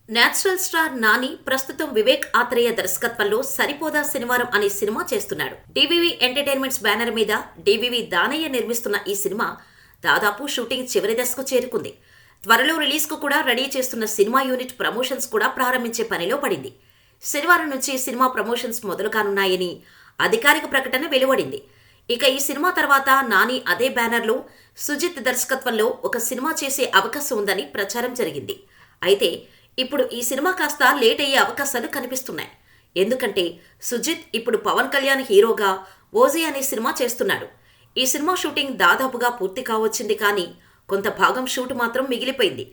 Natural star Nani ప్రస్తుతం వివేక్ ఆత్రేయ దర్శకత్వంలో సరిపోదా శనివారం అనే సినిమా చేస్తున్నాడు. డివివి ఎంటర్టైన్మెంట్స్ బ్యానర్ మీద డివివి దానయ్య నిర్మిస్తున్న ఈ సినిమా దాదాపు షూటింగ్ చివరి దశకు చేరుకుంది. త్వరలో రిలీజ్ కు కూడా రెడీ చేస్తున్న సినిమా యూనిట్ ప్రమోషన్స్ కూడా ప్రారంభించే పనిలో పడింది. శనివారం నుంచి సినిమా ప్రమోషన్స్ మొదలు కానున్నాయని అధికారిక ప్రకటన వెలువడింది. ఇక ఈ సినిమా తర్వాత నాని అదే బ్యానర్లో సుజిత్ దర్శకత్వంలో ఒక సినిమా చేసే అవకాశం ఉందని ప్రచారం జరిగింది. అయితే ఇప్పుడు ఈ సినిమా కాస్త లేట్ అయ్యే అవకాశాలు కనిపిస్తున్నాయి. ఎందుకంటే సుజిత్ ఇప్పుడు పవన్ కళ్యాణ్ హీరోగా ఓజీ అనే సినిమా చేస్తున్నాడు. ఈ సినిమా షూటింగ్ దాదాపుగా పూర్తి కావచ్చింది, కానీ కొంత భాగం షూట్ మాత్రం మిగిలిపోయింది.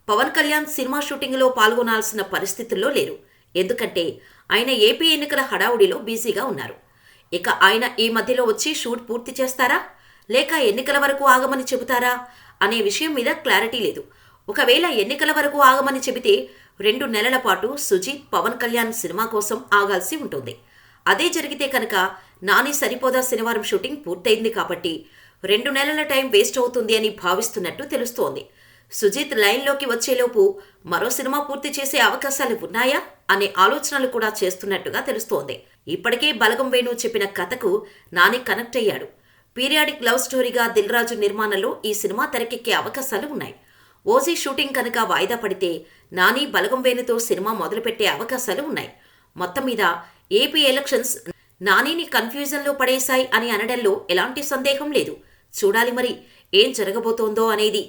పవన్ కళ్యాణ్ సినిమా షూటింగ్లో పాల్గొనాల్సిన పరిస్థితుల్లో లేరు. ఎందుకంటే ఆయన ఏపీ ఎన్నికల హడావుడిలో బిజీగా ఉన్నారు. ఇక ఆయన ఈ మధ్యలో వచ్చి షూట్ పూర్తి చేస్తారా, లేక ఎన్నికల వరకు ఆగమని చెబుతారా అనే విషయం మీద క్లారిటీ లేదు. ఒకవేళ ఎన్నికల వరకు ఆగమని చెబితే 2 నెలల పాటు సుజిత్ పవన్ కళ్యాణ్ సినిమా కోసం ఆగాల్సి ఉంటుంది. అదే జరిగితే కనుక నాని సరిపోదా శనివారం షూటింగ్ పూర్తయింది కాబట్టి 2 నెలల టైం వేస్ట్ అవుతుంది అని భావిస్తున్నట్టు తెలుస్తోంది. సుజిత్ లైన్లోకి వచ్చేలోపు మరో సినిమా పూర్తి చేసే అవకాశాలు ఉన్నాయా అనే ఆలోచనలు కూడా చేస్తున్నట్టుగా తెలుస్తోంది. ఇప్పటికే బలగం వేణు చెప్పిన కథకు నాని కనెక్ట్ అయ్యాడు. పీరియాడిక్ లవ్ స్టోరీగా దిల్ రాజు నిర్మాణంలో ఈ సినిమా తెరకెక్కే అవకాశాలు ఉన్నాయి. ఓజీ షూటింగ్ కనుక వాయిదా పడితే నాని బలగం వేణుతో సినిమా మొదలుపెట్టే అవకాశాలు ఉన్నాయి. మొత్తం మీద ఏపీ ఎలక్షన్స్ నానిని కన్ఫ్యూజన్లో పడేశాయి అని అనడంలో ఎలాంటి సందేహం లేదు. చూడాలి మరి ఏం జరగబోతోందో అనేది.